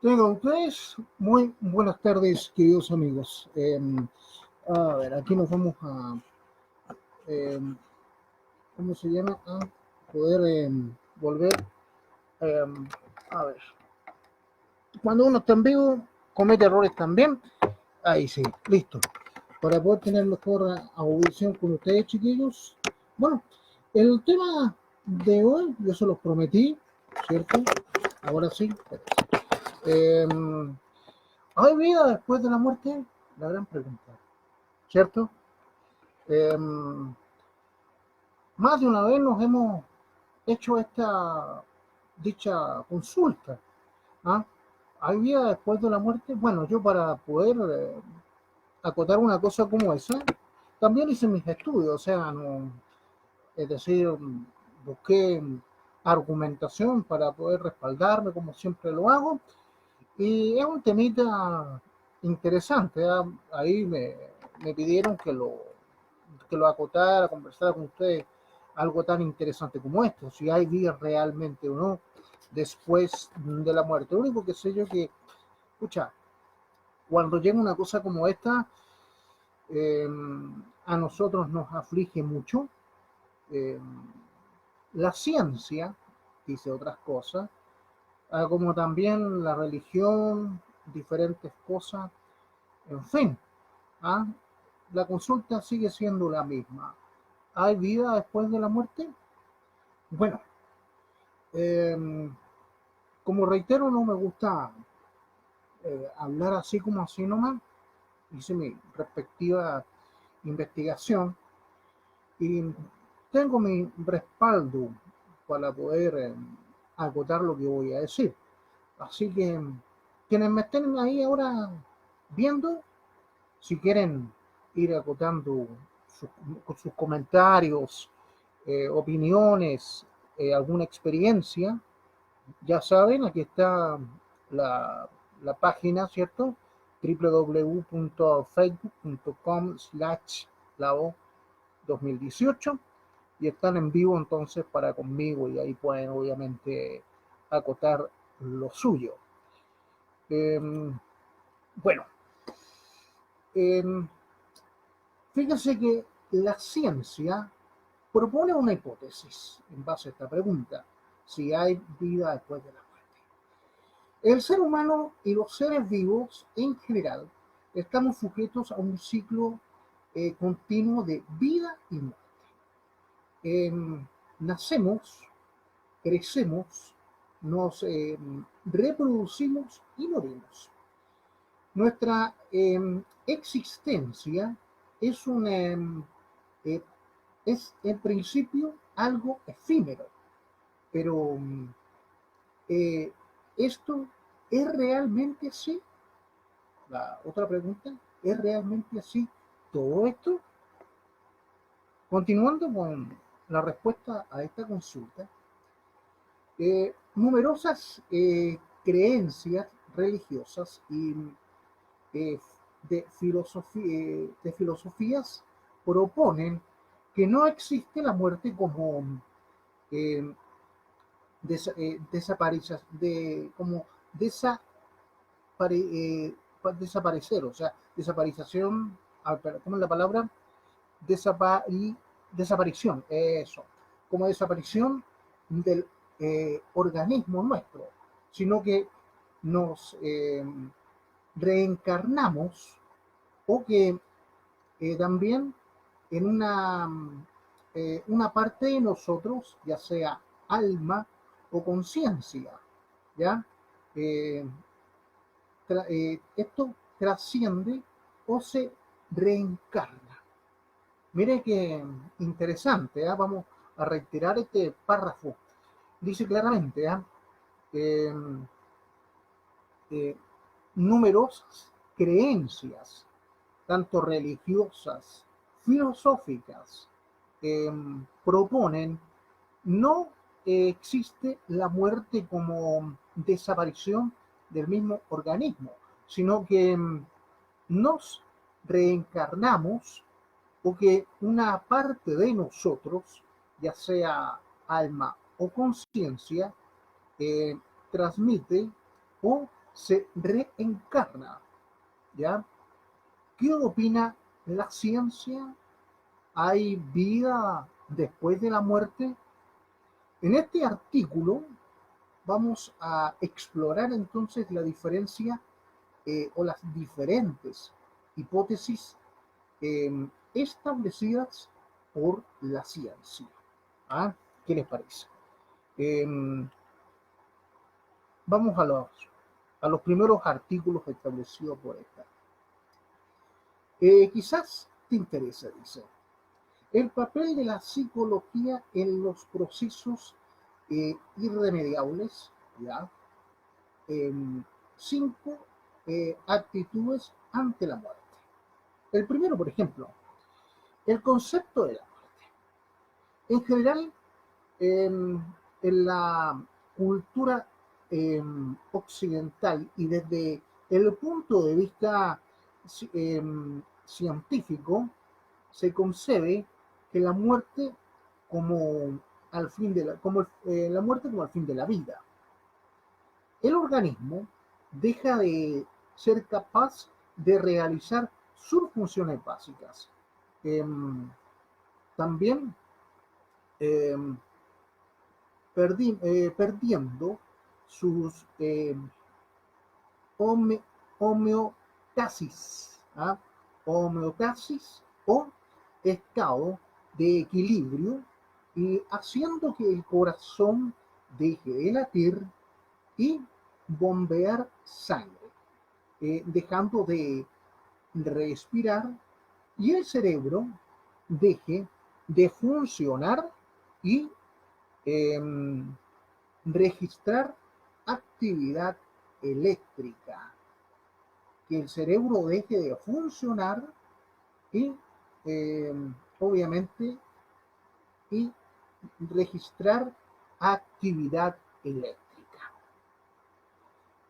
Tengan ustedes muy buenas tardes, queridos amigos. A ver, aquí nos vamos a, eh, ¿cómo se llama? A poder volver. eh, a ver, cuando uno está en vivo, comete errores también. Ahí sí, listo. Para poder tener mejor audición con ustedes, chiquillos. Bueno, el tema de hoy, yo se los prometí, ¿cierto? Ahora sí. Eh, ¿Hay vida después de la muerte? La gran pregunta, ¿cierto? Eh, Más de una vez nos hemos hecho esta dicha consulta. ¿Ah? ¿Hay vida después de la muerte? Bueno, yo para poder acotar una cosa como esa, también hice mis estudios, o sea, no, es decir, busqué argumentación para poder respaldarme como siempre lo hago, y es un temita interesante. ¿Ah? Ahí me pidieron que lo acotara, conversara con ustedes algo tan interesante como esto, si hay vida realmente o no después de la muerte. Lo único que sé yo que, escucha, cuando llega una cosa como esta, eh, a nosotros nos aflige mucho. Eh, la ciencia dice otras cosas, como también la religión, diferentes cosas, en fin. ¿Ah? La consulta sigue siendo la misma. ¿Hay vida después de la muerte? Bueno, eh, como reitero, no me gusta hablar así como así nomás. Hice mi respectiva investigación y tengo mi respaldo para poder acotar lo que voy a decir. Así que quienes me estén ahí ahora viendo, si quieren ir acotando sus, sus comentarios, opiniones, alguna experiencia, ya saben, aquí está la, la página, ¿cierto? www.facebook.com/lao 2018 y están en vivo entonces para conmigo y ahí pueden obviamente acotar lo suyo. Eh, bueno, eh, fíjense que la ciencia propone una hipótesis en base a esta pregunta, si hay vida después de la muerte. El ser humano y los seres vivos en general estamos sujetos a un ciclo continuo de vida y muerte. Eh, Nacemos, crecemos, nos reproducimos y morimos. Nuestra existencia es eh, es en principio algo efímero, pero eh, ¿esto es realmente así? La otra pregunta, ¿es realmente así todo esto? Continuando con la respuesta a esta consulta, numerosas creencias religiosas y eh, de filosofías proponen que no existe la muerte como eh, como desapare, desaparecer, o sea, desaparición, ¿cómo es la palabra? Desapari, Desaparición, eso, como desaparición del organismo nuestro, sino que nos reencarnamos o que también en una parte de nosotros, ya sea alma o conciencia, ¿ya? Eh, Esto trasciende o se reencarna. Mire qué interesante, ¿eh? Vamos a reiterar este párrafo. Dice claramente, ¿eh? Eh, eh, Numerosas creencias, tanto religiosas, filosóficas, eh, proponen no existe la muerte como desaparición del mismo organismo, sino que nos reencarnamos o que una parte de nosotros, ya sea alma o conciencia, transmite o se reencarna, ¿ya? ¿Qué opina la ciencia? ¿Hay vida después de la muerte? En este artículo vamos a explorar entonces la diferencia o las diferentes hipótesis establecidas por la ciencia. ¿Ah? ¿Qué les parece? Eh, Vamos a los primeros artículos establecidos por esta. Quizás te interesa, dice, el papel de la psicología en los procesos irremediables, ¿ya? Eh, cinco actitudes ante la muerte. El primero, por ejemplo, el concepto de la muerte. En general, en la cultura occidental y desde el punto de vista científico, se concebe que la muerte como al fin de la muerte como al fin de la vida. El organismo deja de ser capaz de realizar sus funciones básicas. Eh, También eh, perdiendo sus homeostasis, ¿ah? Homeostasis o estado de equilibrio y haciendo que el corazón deje de latir y bombear sangre, dejando de respirar y el cerebro deje de funcionar y eh, registrar actividad eléctrica, que el cerebro deje de funcionar y eh, obviamente y registrar actividad eléctrica.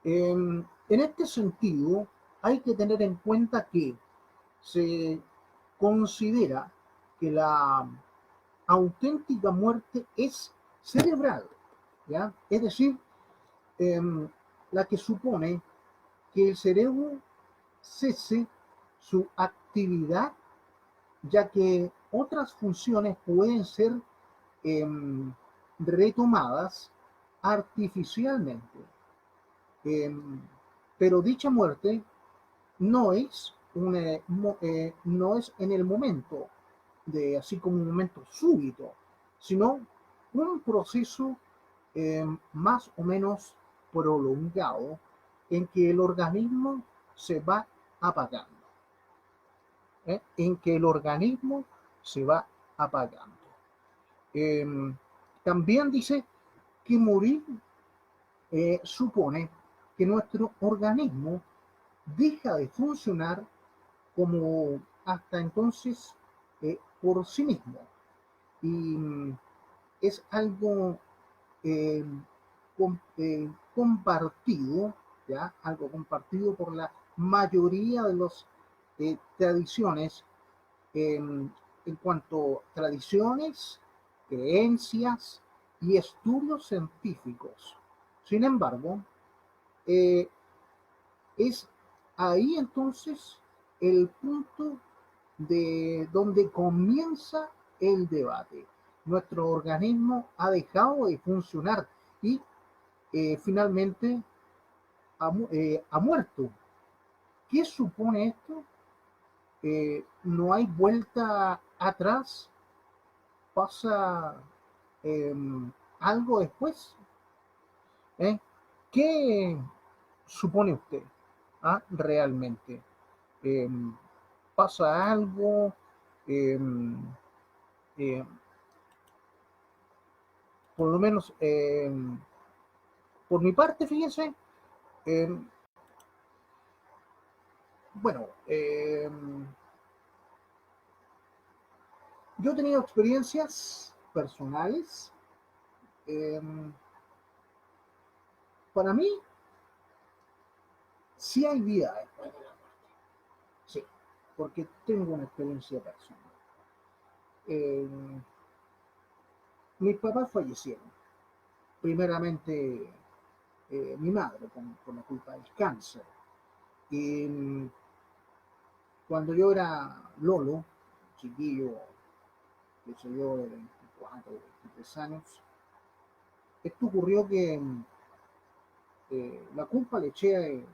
En este sentido, hay que tener en cuenta que se considera que la auténtica muerte es cerebral, ¿ya? Es decir, eh, la que supone que el cerebro cese su actividad, ya que otras funciones pueden ser eh, retomadas artificialmente. Eh, pero dicha muerte no es, no es en el momento, así como un momento súbito, sino un proceso más o menos prolongado en que el organismo se va apagando, en que el organismo se va apagando. Eh, También dice que morir supone que nuestro organismo deja de funcionar como hasta entonces por sí mismo. Y es algo eh, compartido, ¿ya? Algo compartido por la mayoría de las tradiciones en cuanto a tradiciones, creencias y estudios científicos. Sin embargo, eh, es ahí entonces el punto de donde comienza el debate. Nuestro organismo ha dejado de funcionar y finalmente ha muerto. ¿Qué supone esto? No hay vuelta atrás, pasa eh, algo después. ¿Eh? ¿Qué supone usted? ¿Ah? Realmente. Eh, ¿Pasa algo? Eh, eh, por lo menos, por mi parte, fíjense, eh, bueno, yo he tenido experiencias personales. eh, para mí, sí hay vida después de la muerte. Sí, porque tengo una experiencia personal. Eh, Mis papás fallecieron. Primeramente, mi madre por la culpa del cáncer. Y cuando yo era Lolo, chiquillo, que sé yo, de 24, 23 años, esto ocurrió que la culpa le eché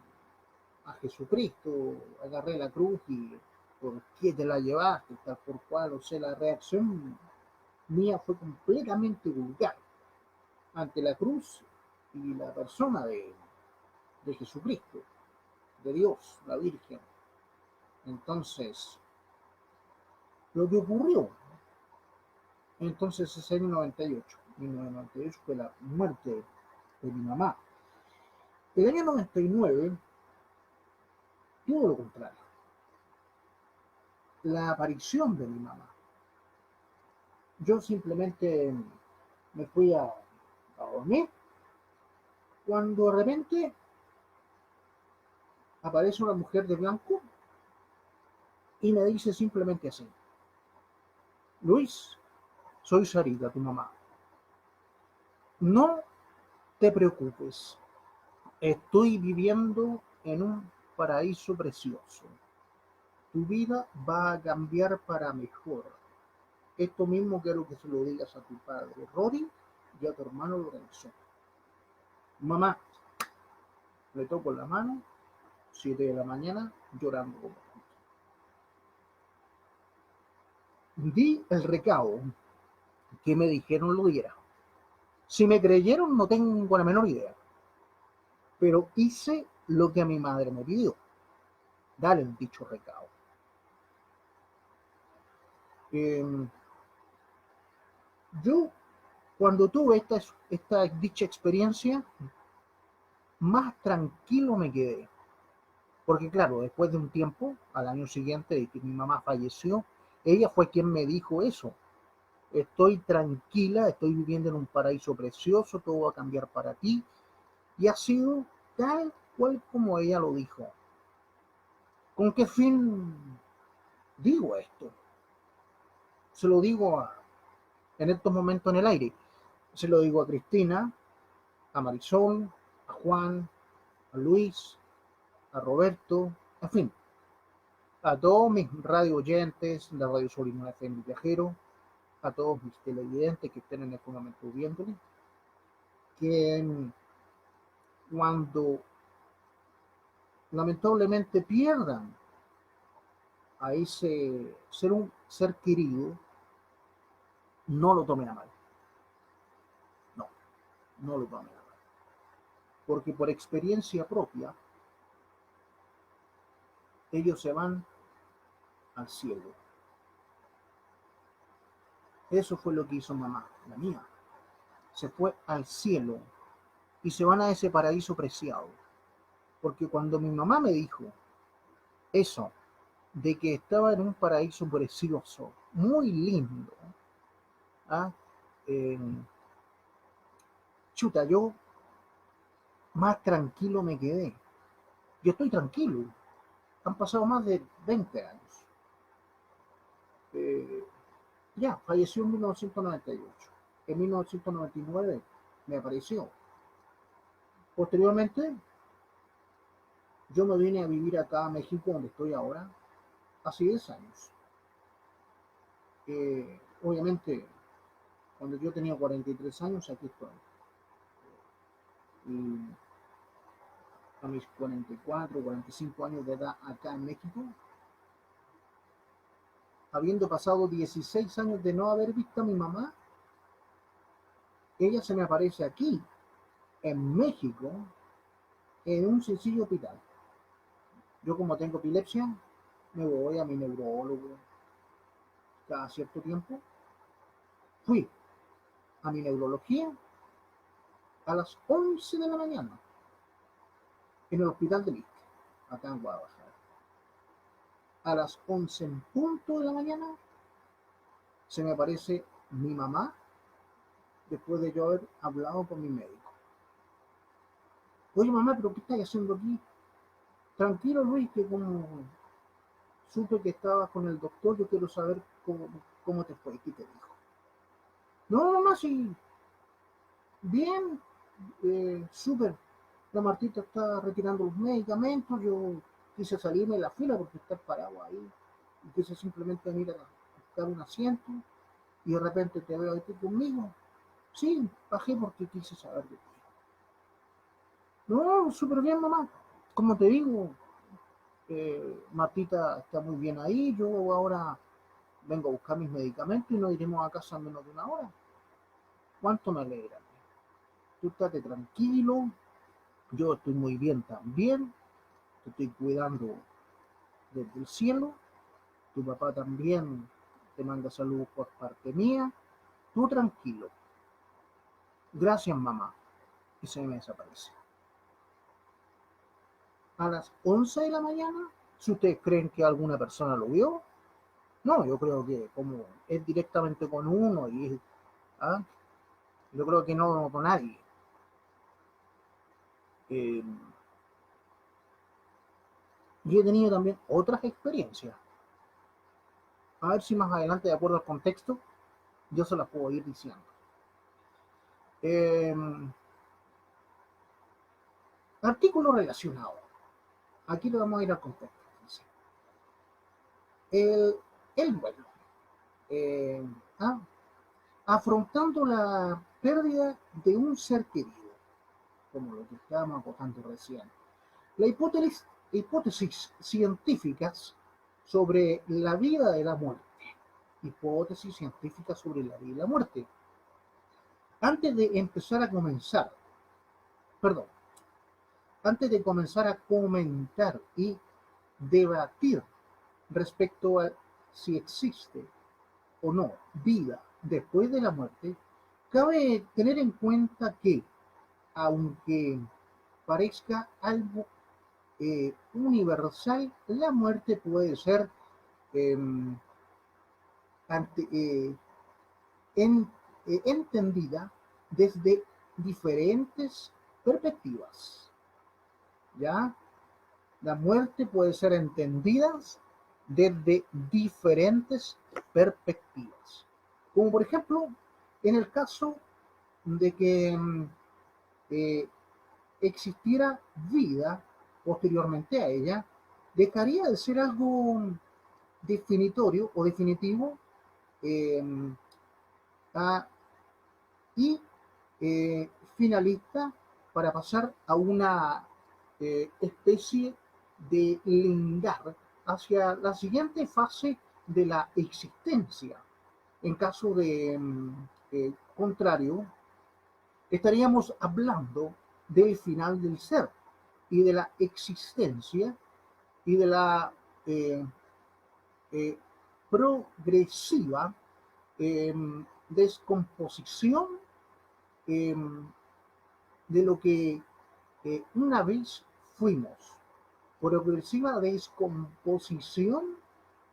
a Jesucristo, agarré la cruz y ¿por qué te la llevaste? Tal por cual, o sea, la reacción mía fue completamente vulgar ante la cruz y la persona de Jesucristo, de Dios, la Virgen. Entonces, lo que ocurrió, entonces es el año 98, 1998 fue la muerte de mi mamá. El año 99, todo lo contrario, la aparición de mi mamá. Yo simplemente me fui a dormir cuando de repente aparece una mujer de blanco y me dice simplemente así: Luis, soy Sarita, tu mamá. No te preocupes, estoy viviendo en un paraíso precioso. Tu vida va a cambiar para mejor. Esto mismo quiero que se lo digas a tu padre Rory y a tu hermano Lorenzo. Mamá, le toco la mano, 7 de la mañana, llorando como di el recado que me dijeron lo diera. Si me creyeron no tengo la menor idea, pero hice lo que a mi madre me pidió, dale el dicho recado. Eh, yo cuando tuve esta dicha experiencia, más tranquilo me quedé. Porque claro, después de un tiempo, al año siguiente de que mi mamá falleció, ella fue quien me dijo eso. Estoy tranquila, estoy viviendo en un paraíso precioso, todo va a cambiar para ti. Y ha sido tal cual como ella lo dijo. ¿Con qué fin digo esto? Se lo digo en estos momentos en el aire. Se lo digo a Cristina, a Marisol, a Juan, a Luis, a Roberto, en fin, a todos mis radio oyentes de Radio Solima FM Viajero, a todos mis televidentes que estén en este momento viéndole, que cuando lamentablemente pierdan a ese ser querido, no lo tomen a mal. No, no lo tomen a mal. Porque por experiencia propia, ellos se van al cielo. Eso fue lo que hizo mamá, la mía. Se fue al cielo y se van a ese paraíso preciado. Porque cuando mi mamá me dijo eso, de que estaba en un paraíso precioso, muy lindo, ¿ah? Eh, chuta, yo más tranquilo me quedé. Yo estoy tranquilo. Han pasado más de 20 años. Eh, ya, falleció en 1998. En 1999 me apareció. Posteriormente, yo me vine a vivir acá a México, donde estoy ahora, hace 10 años. Obviamente, cuando yo tenía 43 años, aquí estoy. Y a mis 44, 45 años de edad acá en México, habiendo pasado 16 años de no haber visto a mi mamá, ella se me aparece aquí, en México, en un sencillo hospital. Yo como tengo epilepsia, me voy a mi neurólogo cada cierto tiempo. Fui a mi neurología a las 11 de la mañana en el hospital de Liste, acá en Guadalajara. A las 11 en punto de la mañana se me aparece mi mamá después de yo haber hablado con mi médico. Oye mamá, pero ¿qué estás haciendo aquí? Tranquilo Luis, que como supe que estabas con el doctor, yo quiero saber cómo te fue. ¿Qué te dijo? No, mamá, sí, bien, súper. la Martita está retirando los medicamentos, yo quise salirme de la fila porque está parado ahí, y quise simplemente venir a buscar un asiento, y de repente te veo aquí conmigo. Sí, bajé porque quise saber de ti. No, súper bien, mamá. Como te digo, Martita está muy bien ahí, yo ahora vengo a buscar mis medicamentos y nos iremos a casa en menos de una hora. ¿Cuánto me alegra? Tú estate tranquilo, yo estoy muy bien también, te estoy cuidando desde el cielo, tu papá también te manda saludos por parte mía, tú tranquilo. Gracias, mamá. Y se me desaparece. A las 11 de la mañana, si ustedes creen que alguna persona lo vio, no, yo creo que como es directamente con uno y ¿ah? Yo creo que no con nadie. Eh, yo he tenido también otras experiencias. A ver si más adelante, de acuerdo al contexto, yo se las puedo ir diciendo. Eh, artículo relacionado. Aquí le vamos a ir al contexto. El, el vuelo. Eh, ¿ah? Afrontando la pérdida de un ser querido, como lo que estábamos acotando recién. La hipótesis científicas sobre la vida y la muerte. Hipótesis científicas sobre la vida y la muerte. Antes de empezar a comenzar, perdón, antes de comenzar a comentar y debatir respecto a si existe o no vida después de la muerte, cabe tener en cuenta que, aunque parezca algo universal, la muerte puede ser eh, ante, en, entendida desde diferentes perspectivas. ¿Ya? La muerte puede ser entendida desde diferentes perspectivas. Como por ejemplo, en el caso de que eh, existiera vida posteriormente a ella, dejaría de ser algo definitorio o definitivo eh, a, y finalista para pasar a una especie de lingar hacia la siguiente fase de la existencia. En caso de contrario, estaríamos hablando del final del ser y de la existencia y de la eh, eh, progresiva eh, descomposición eh, de lo que una vez fuimos, progresiva descomposición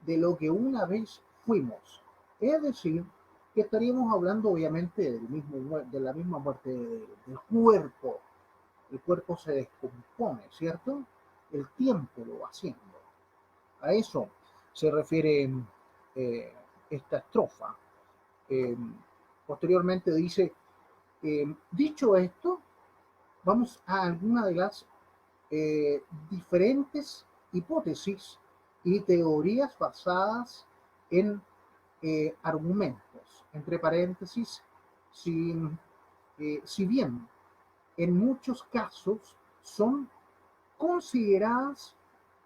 de lo que una vez fuimos. Es decir, que estaríamos hablando obviamente de la misma muerte del cuerpo. El cuerpo se descompone, ¿cierto? El tiempo lo va haciendo. A eso se refiere eh, esta estrofa. Eh, posteriormente dice, dicho esto, vamos a alguna de las diferentes hipótesis y teorías basadas en argumentos, entre paréntesis, si, si bien en muchos casos son consideradas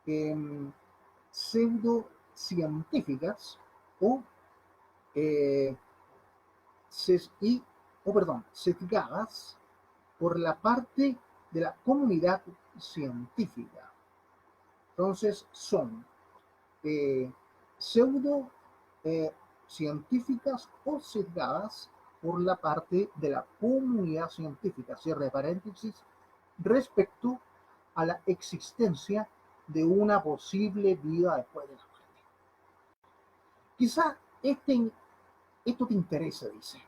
eh, pseudocientíficas o, eh, y, o perdón, sesgadas por la parte de la comunidad científica. Entonces son eh, pseudo científicas o sesgadas por la parte de la comunidad científica, cierre de paréntesis, respecto a la existencia de una posible vida después de la muerte. Quizá esto te interesa, dice.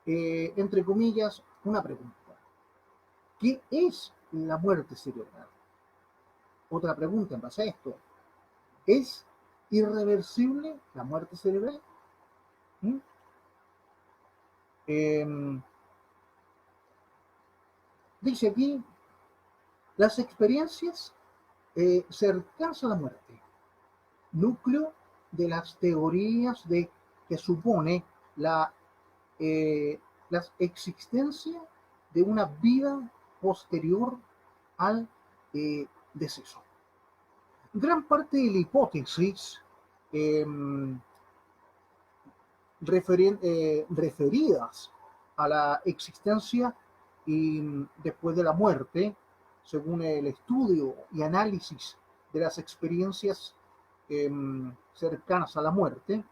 Entre comillas, una pregunta. ¿Qué es la muerte cerebral? Otra pregunta en base a esto. ¿Es irreversible la muerte cerebral? ¿Mm? Eh, dice aquí Las experiencias cercanas a la muerte, núcleo de las teorías que supone la, la existencia de una vida posterior al deceso. Gran parte de la hipótesis eh, referidas a la existencia y después de la muerte, según el estudio y análisis de las experiencias eh, cercanas a la muerte,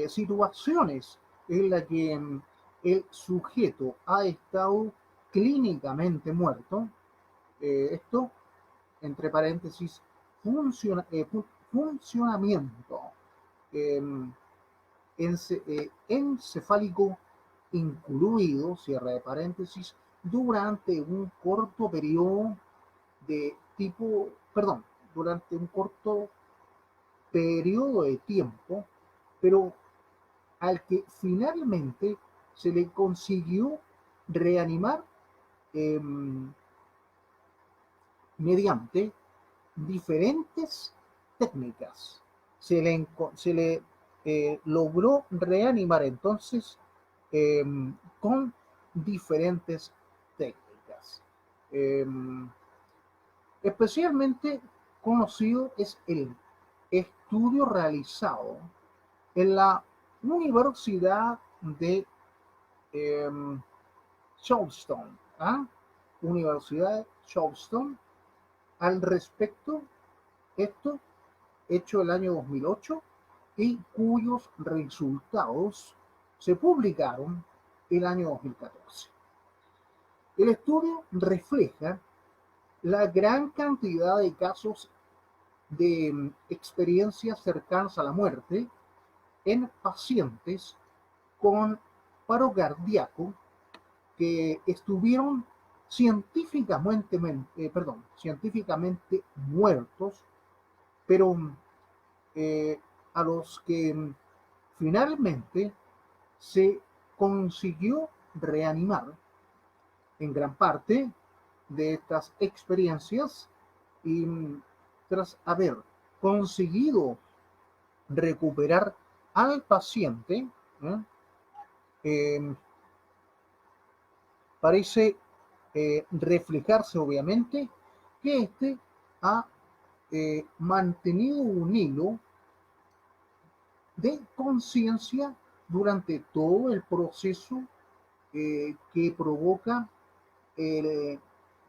situaciones en las que el sujeto ha estado clínicamente muerto, esto entre paréntesis, funcionamiento eh, encefálico incluido, cierre de paréntesis, durante un corto periodo de tipo, perdón, durante un corto periodo de tiempo, pero al que finalmente se le consiguió reanimar eh, mediante diferentes técnicas. Se le logró reanimar entonces eh, con diferentes técnicas. Eh, Especialmente conocido es el estudio realizado en la Universidad de eh, Charleston, ¿ah? Universidad de Charleston, al respecto, esto hecho el año 2008 y cuyos resultados se publicaron el año 2014. El estudio refleja la gran cantidad de casos de experiencias cercanas a la muerte en pacientes con paro cardíaco que estuvieron científicamente muertos, pero a los que finalmente se consiguió reanimar en gran parte de estas experiencias y tras haber conseguido recuperar al paciente, ¿eh? Eh, parece reflejarse obviamente que éste ha mantenido un hilo de conciencia durante todo el proceso que provoca el,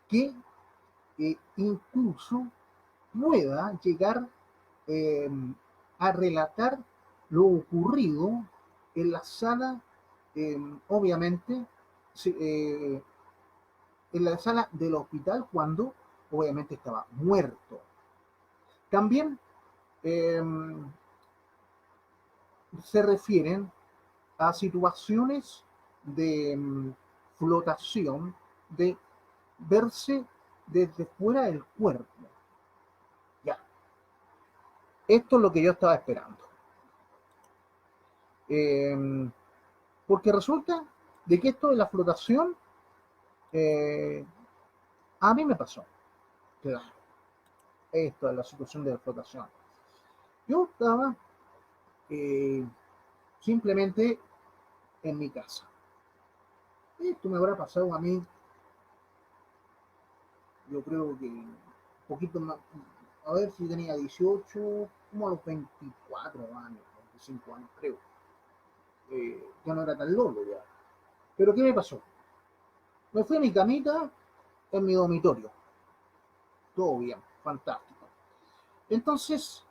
que incluso pueda llegar eh, a relatar lo ocurrido en la sala, obviamente, en la sala del hospital cuando obviamente estaba muerto. También eh, se refieren a situaciones de flotación, de verse desde fuera del cuerpo. Ya, esto es lo que yo estaba esperando. Eh, Porque resulta de que esto de la flotación eh, a mí me pasó. Claro, esto de la situación de la flotación. Yo estaba eh, simplemente en mi casa. Esto me habrá pasado a mí, yo creo que un poquito más, a ver si tenía 18, como a los 24 años, 25 años creo. Ya no era tan loco ya. Pero ¿qué me pasó? Me fui a mi camita en mi dormitorio. Todo bien, fantástico. Entonces,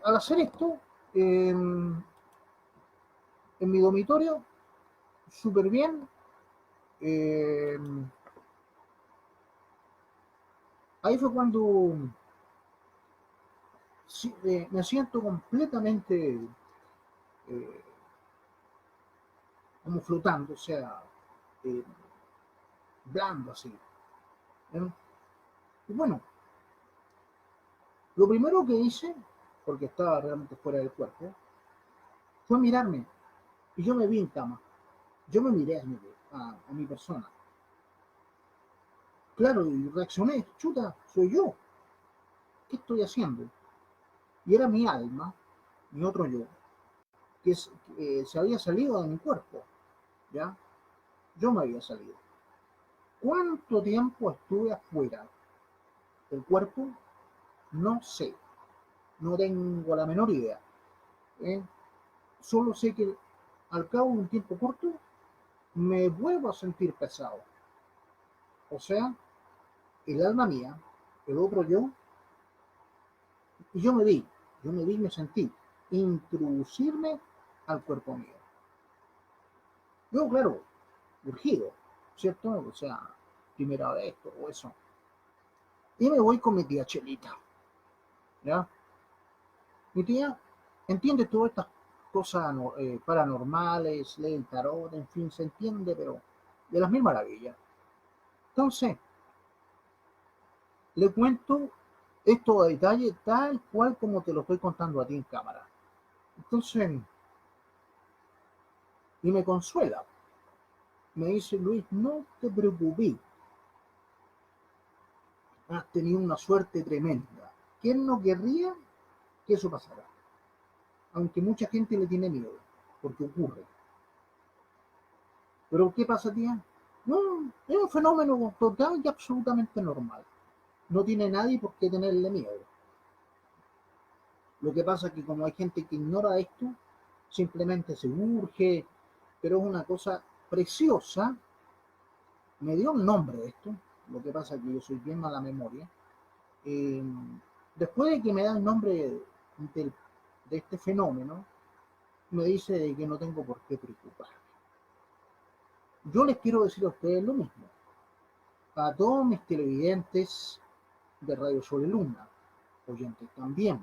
al hacer esto, en mi dormitorio, súper bien, eh, ahí fue cuando me siento completamente eh, como flotando, o sea, eh, blando así. ¿Eh? Y bueno, lo primero que hice, porque estaba realmente fuera del cuerpo, fue mirarme. Y yo me vi en cama. Yo me miré a mi persona. claro, y reaccioné, chuta, soy yo, ¿qué estoy haciendo? Y era mi alma, mi otro yo, que se había salido de mi cuerpo, ¿ya? Yo me había salido. ¿Cuánto tiempo estuve afuera del cuerpo? No sé, no tengo la menor idea. ¿Eh? Solo sé que al cabo de un tiempo corto me vuelvo a sentir pesado. O sea, el alma mía, el otro yo, y yo me vi, me sentí introducirme al cuerpo mío. Yo, claro, urgido, ¿cierto? O sea, primera vez, todo eso. Y me voy con mi tía Chelita, ¿ya? Mi tía entiende todas estas cosas paranormales, lee el tarot, en fin, se entiende, pero de las mil maravillas. Entonces, le cuento esto a detalle tal cual como te lo estoy contando a ti en cámara. Entonces, y me consuela. Me dice, Luis, no te preocupes, has tenido una suerte tremenda. ¿Quién no querría que eso pasara? Aunque mucha gente le tiene miedo, porque ocurre. Pero ¿qué pasa, tía? No, es un fenómeno total y absolutamente normal. No tiene nadie por qué tenerle miedo. Lo que pasa es que como hay gente que ignora esto, simplemente se urge, pero es una cosa preciosa. Me dio un nombre de esto, lo que pasa es que yo soy bien mala memoria. Eh, Después de que me da el nombre de este fenómeno, me dice de que no tengo por qué preocuparme. Yo les quiero decir a ustedes lo mismo, a todos mis televidentes de Radio Sol y Luna, oyentes también,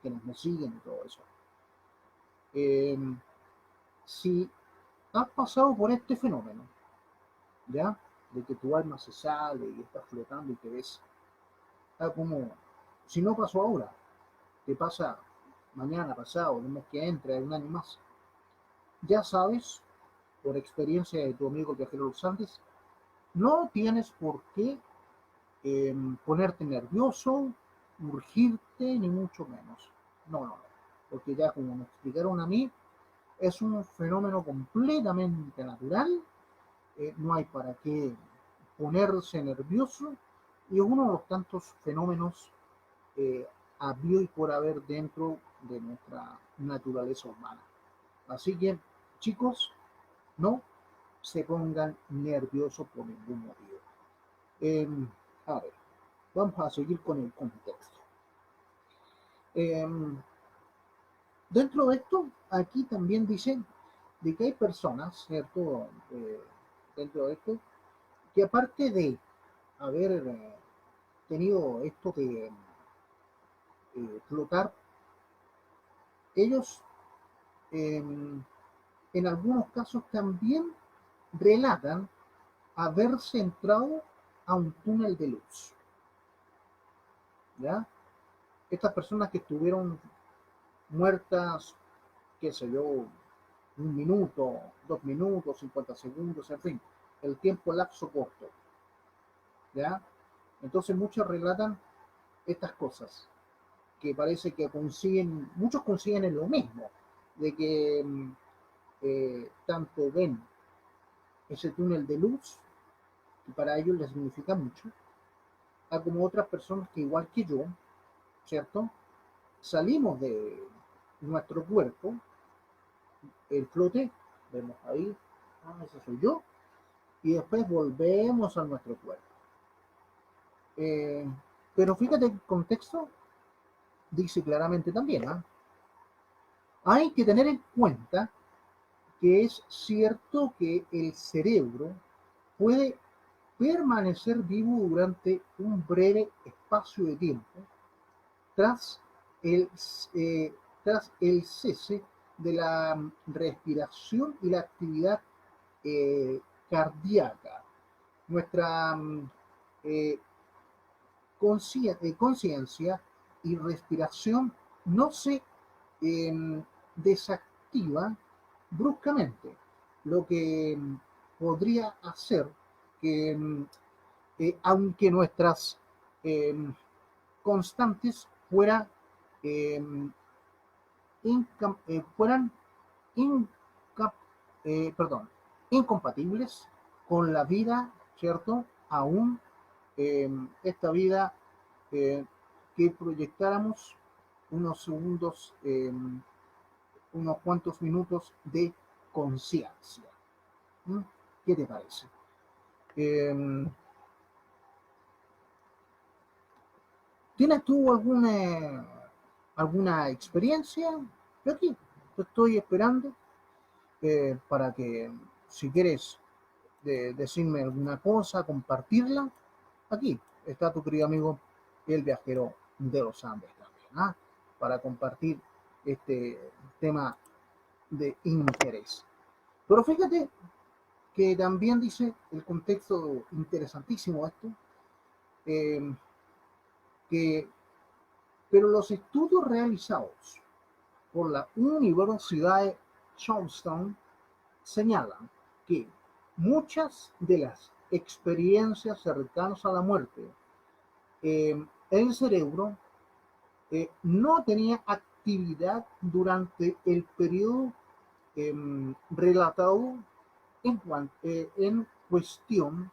quienes me siguen y todo eso. Eh, si has pasado por este fenómeno, ¿ya? De que tu alma se sale y estás flotando y te ves, como, si no pasó ahora, te pasa mañana, pasado, el mes que entra, un año más. Ya sabes, por experiencia de tu amigo el viajero Los Andes, no tienes por qué ponerte nervioso, urgirte, ni mucho menos. No, no, no. Porque ya como me explicaron a mí, es un fenómeno completamente natural, no hay para qué ponerse nervioso y es uno de los tantos fenómenos eh, habido y por haber dentro de nuestra naturaleza humana. Así que, chicos, no se pongan nerviosos por ningún motivo. Eh, a ver, vamos a seguir con el contexto. Eh, Dentro de esto, aquí también dicen de que hay personas, ¿cierto? Dentro de esto, que aparte de haber tenido esto de flotar, ellos eh, en algunos casos también relatan haberse entrado a un túnel de luz. ¿Ya? Estas personas que estuvieron muertas, qué sé yo, 1 minuto, 2 minutos, 50 segundos, en fin, el tiempo lapso corto. ¿Ya? Entonces muchos relatan estas cosas, que parece que consiguen, muchos consiguen en lo mismo, de que tanto ven ese túnel de luz, que para ellos les significa mucho, a como otras personas que igual que yo, ¿cierto? Salimos de nuestro cuerpo, el flote, vemos ahí, ese soy yo, y después volvemos a nuestro cuerpo. Eh, pero fíjate el contexto, dice claramente también, ¿eh? Hay que tener en cuenta que es cierto que el cerebro puede permanecer vivo durante un breve espacio de tiempo tras el, eh, tras el cese de la respiración y la actividad eh, cardíaca. Nuestra eh, conciencia y respiración no se desactiva bruscamente, lo que podría hacer que aunque nuestras constantes eh, fueran incap perdón, incompatibles con la vida, ¿cierto? Aún esta vida que proyectáramos unos segundos, unos cuantos minutos de conciencia. ¿Mm? ¿Qué te parece? Eh, ¿Tienes tú alguna experiencia? Yo aquí te estoy esperando para que, si quieres decirme alguna cosa, compartirla. Aquí está tu querido amigo, el viajero de los Andes también, ¿ah? Para compartir este tema de interés. Pero fíjate que también dice el contexto interesantísimo esto, eh, que pero los estudios realizados por la Universidad de Georgetown señalan que muchas de las experiencias cercanas a la muerte, el cerebro no tenía actividad durante el periodo relatado en cuestión,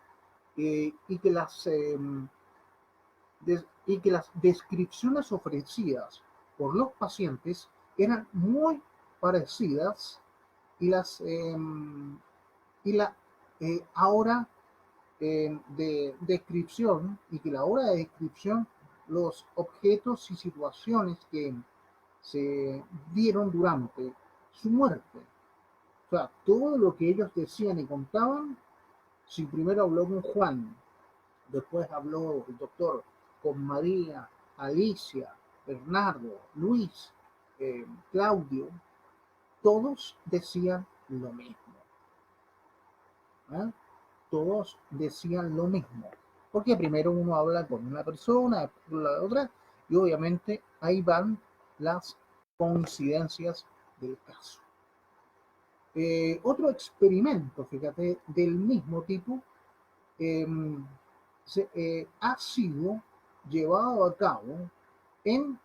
y que y que las descripciones ofrecidas por los pacientes eran muy parecidas, y las y la hora de descripción, y que la hora de descripción, los objetos y situaciones que se dieron durante su muerte. O sea, todo lo que ellos decían y contaban, si primero habló con Juan, después habló el doctor con María, Alicia, Bernardo, Luis, Claudio, todos decían lo mismo. ¿Eh? Todos decían lo mismo. Porque primero uno habla con una persona, después con la otra, y obviamente ahí van las coincidencias del caso. Otro experimento, fíjate, del mismo tipo, eh, ha sido llevado a cabo en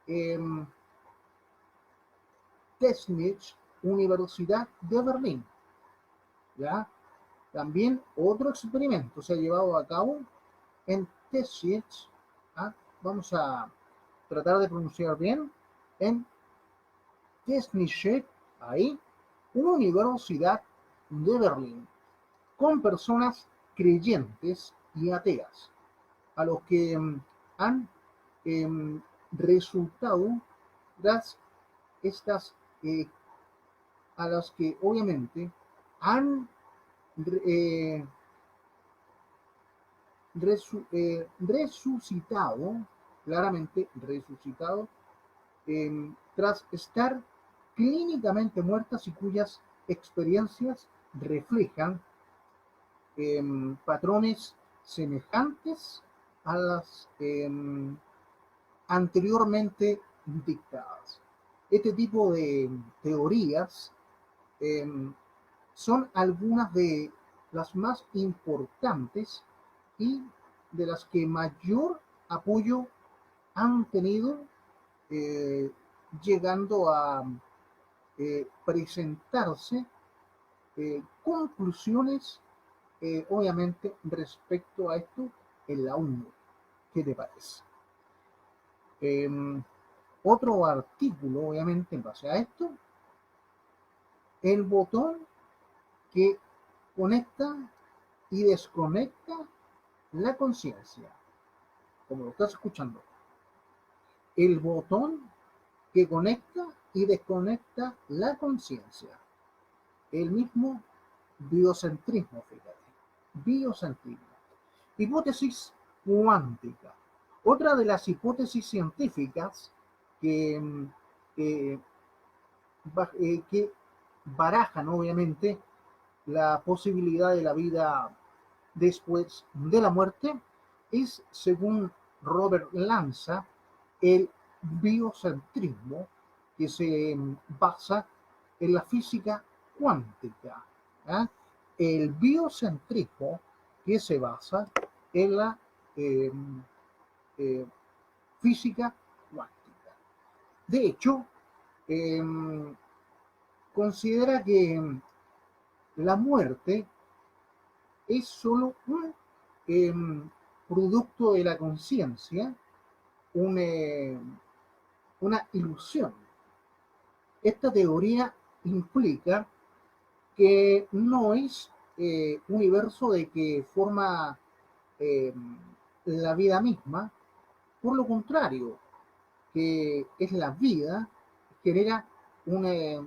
eh, Technische Universidad de Berlín. ¿Ya? También otro experimento se ha llevado a cabo en Technische, ¿ah? Vamos a tratar de pronunciar bien, en Technische, ahí, Universidad de Berlín, con personas creyentes y ateas, a los que han eh, resultado las estas a las que obviamente han eh, resucitado, claramente resucitado, tras estar clínicamente muertas, y cuyas experiencias reflejan patrones semejantes a las anteriormente dictadas. Este tipo de teorías eh, son algunas de las más importantes y de las que mayor apoyo han tenido, eh, llegando a presentarse conclusiones, obviamente, respecto a esto en la UNO. ¿Qué te parece? Eh, Otro artículo, obviamente, en base a esto, el botón que conecta y desconecta la conciencia, como lo estás escuchando. El botón que conecta y desconecta la conciencia. El mismo biocentrismo, fíjate. Biocentrismo. Hipótesis cuántica. Otra de las hipótesis científicas que, eh, que barajan, obviamente, la posibilidad de la vida después de la muerte es, según Robert Lanza, el biocentrismo, que se basa en la física cuántica. ¿Eh? El biocentrismo que se basa en la eh, eh, física cuántica. De hecho, eh, considera que la muerte es solo un eh, producto de la conciencia, un, una ilusión. Esta teoría implica que no es universo de que forma eh, la vida misma, por lo contrario, que es la vida, genera, una,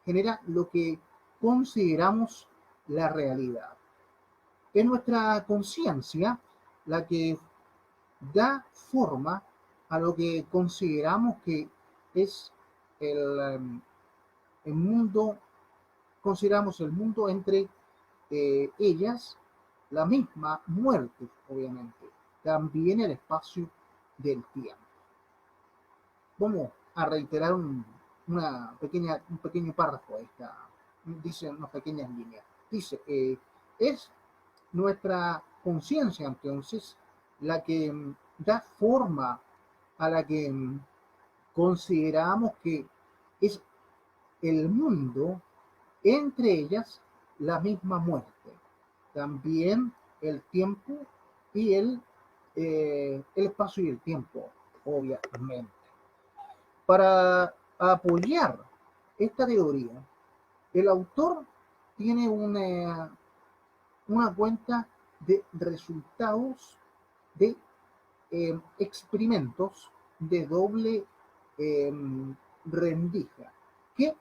genera lo que consideramos la realidad. Es nuestra conciencia la que da forma a lo que consideramos que es el mundo, consideramos el mundo entre ellas, la misma muerte, obviamente, también el espacio del tiempo. Vamos a reiterar un pequeño párrafo, dice unas pequeñas líneas. Dice, es nuestra conciencia entonces la que da forma a la que consideramos que es el mundo, entre ellas la misma muerte, también el tiempo y el espacio y el tiempo, obviamente. Para apoyar esta teoría, el autor tiene una cuenta de resultados de experimentos de doble eh, rendija que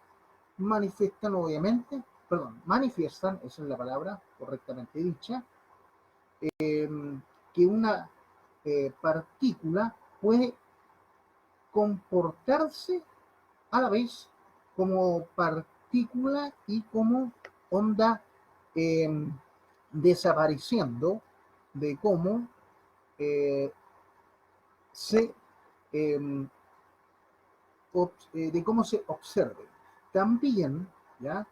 manifiestan obviamente, perdón, manifiestan, esa es la palabra correctamente dicha, que una partícula puede comportarse a la vez como partícula y como onda eh, desapareciendo de cómo eh, se eh, de cómo se observe. También ¿ya?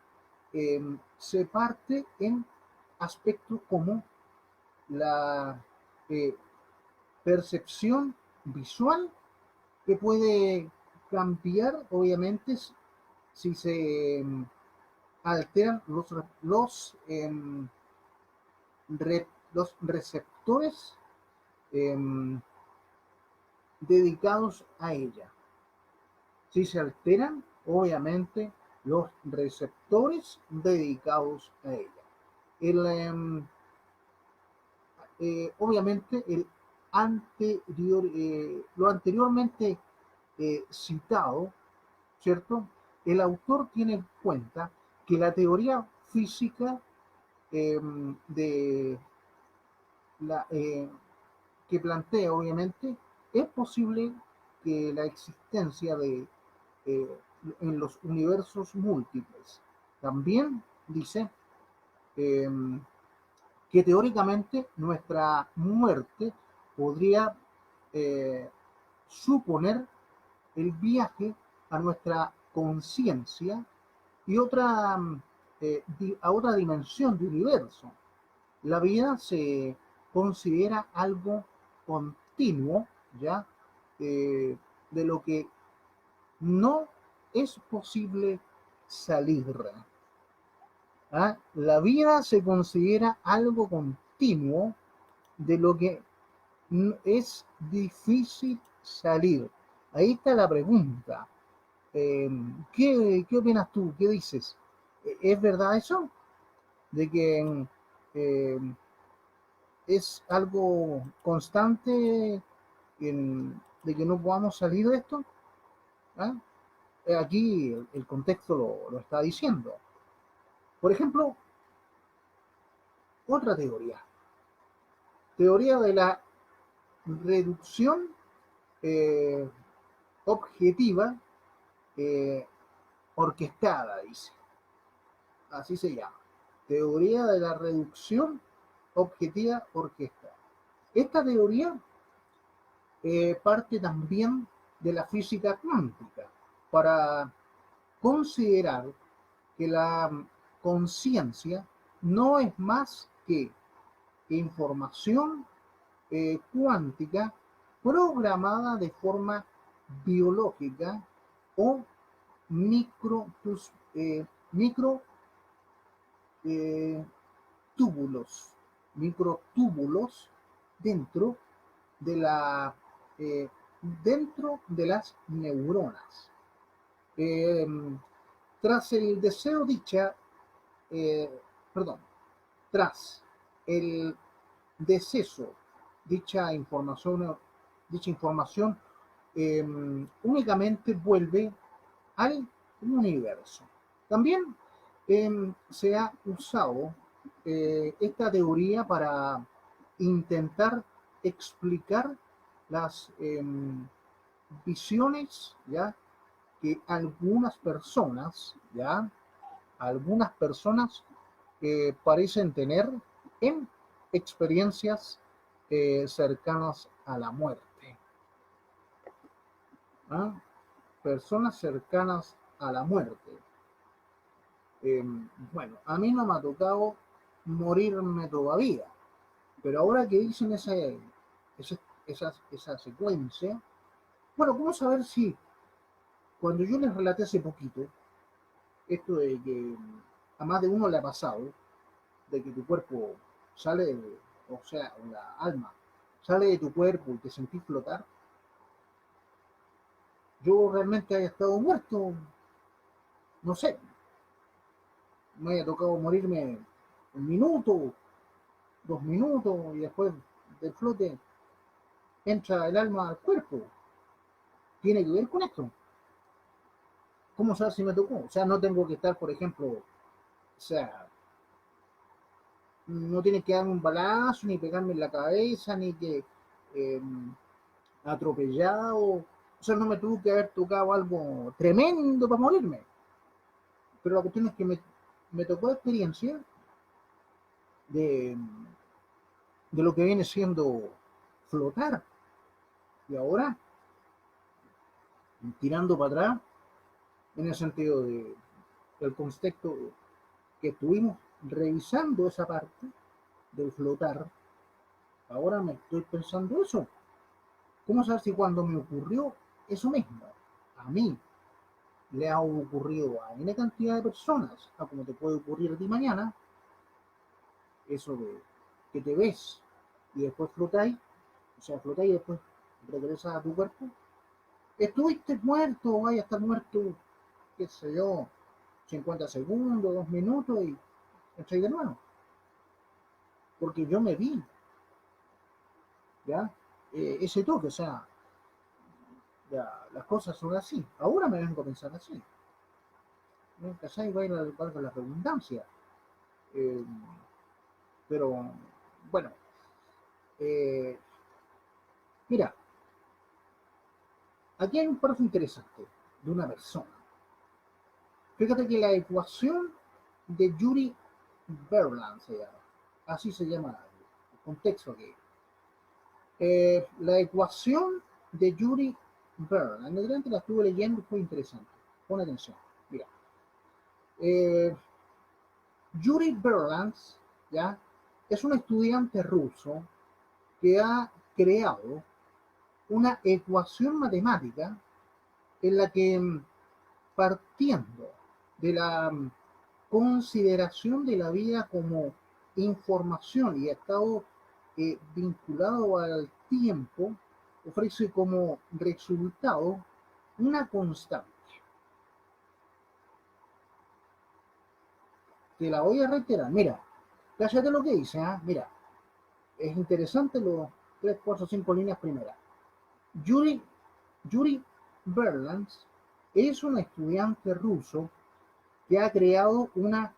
Se parte en aspectos como la eh, percepción visual, que puede cambiar, obviamente, si se alteran los receptores eh, dedicados a ella. Si se alteran, obviamente, los receptores dedicados a ella. Obviamente, lo anteriormente citado, ¿cierto? El autor tiene en cuenta que la teoría física de que plantea, obviamente, es posible que la existencia eh, en los universos múltiples. También dice eh, que teóricamente nuestra muerte podría eh, suponer el viaje a nuestra conciencia y a otra dimensión de universo. La vida se considera algo continuo, ¿ya? De lo que no es posible salir. ¿Ah? La vida se considera algo continuo de lo que es difícil salir. Ahí está la pregunta. ¿Qué opinas tú? ¿Qué dices? ¿Es verdad eso? De que eh, es algo constante de que no podamos salir de esto. ¿Ah? Aquí el contexto lo está diciendo. Por ejemplo, otra teoría de la reducción eh, objetiva eh, orquestada, dice. Así se llama. Teoría de la reducción objetiva orquestada. Esta teoría parte también de la física cuántica para considerar que la conciencia no es más que información cuántica programada de forma biológica o micro, micro eh, túbulos, microtúbulos dentro de la eh, dentro de las neuronas. Eh, tras el deseo dicha, eh, perdón, tras el deceso dicha información únicamente vuelve al universo. También se ha usado esta teoría para intentar explicar las visiones, ¿ya? Que algunas personas parecen tener en experiencias cercanas a la muerte. ¿Ah? Personas cercanas a la muerte. Eh, bueno, a mí no me ha tocado morirme todavía, pero ahora que dicen esa secuencia, bueno, ¿cómo saber si cuando yo les relaté hace poquito, esto de que a más de uno le ha pasado, de que tu cuerpo sale, o sea, la alma sale de tu cuerpo y te sentís flotar, yo realmente haya estado muerto, no sé, me haya tocado morirme 1 minuto, 2 minutos y después del flote entra el alma al cuerpo. Tiene que ver con esto. ¿Cómo saber si me tocó? O sea, no tengo que estar, por ejemplo, o sea, no tiene que darme un balazo, ni pegarme en la cabeza, ni que eh, atropellado. O sea, no me tuvo que haber tocado algo tremendo para morirme. Pero la cuestión es que me tocó la experiencia de, de lo que viene siendo flotar. Y ahora, tirando para atrás, en el sentido del contexto que estuvimos revisando esa parte del flotar, ahora me estoy pensando eso. ¿Cómo saber si cuando me ocurrió eso mismo, a mí le ha ocurrido a N cantidad de personas, a como te puede ocurrir a ti mañana, eso de que te ves y después flotáis, o sea, flotáis y después regresas a tu cuerpo, estuviste muerto, o vaya a estar muerto, qué sé yo, 50 segundos, 2 minutos y estoy de nuevo. Porque yo me vi, ¿ya? Ese toque, o sea, ya, las cosas son así. Ahora me vengo a pensar así. ¿No? ¿Cachai? Valga la redundancia. Eh, pero, bueno, eh, mira, aquí hay un párrafo interesante de una persona. Fíjate que la ecuación de Yuri Berland se llama, así se llama el contexto aquí. La ecuación de Yuri Berland, en adelante la estuve leyendo, fue interesante. Pon atención, mira. Eh, Yuri Berland, ¿ya? Es un estudiante ruso que ha creado una ecuación matemática en la que, partiendo de la consideración de la vida como información y estado vinculado al tiempo, ofrece como resultado una constante. Te la voy a reiterar, mira, cállate lo que dice, ¿eh? Mira, es interesante los 3, 4, 5 líneas primeras. Yuri, Yuri Berland es un estudiante ruso que ha creado una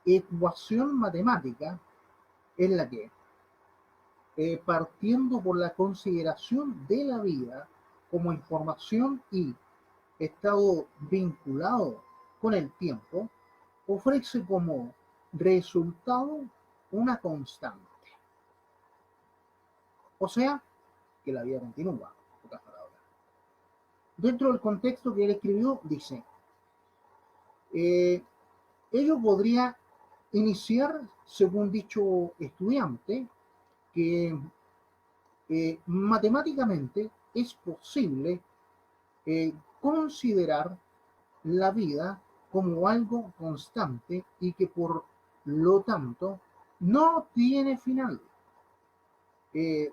ecuación matemática en la que, partiendo por la consideración de la vida como información y estado vinculado con el tiempo, ofrece como resultado una constante. O sea, que la vida continúa, en pocas palabras. Dentro del contexto que él escribió, dice, eh, ello podría iniciar, según dicho estudiante, que matemáticamente es posible considerar la vida como algo constante y que por lo tanto no tiene final.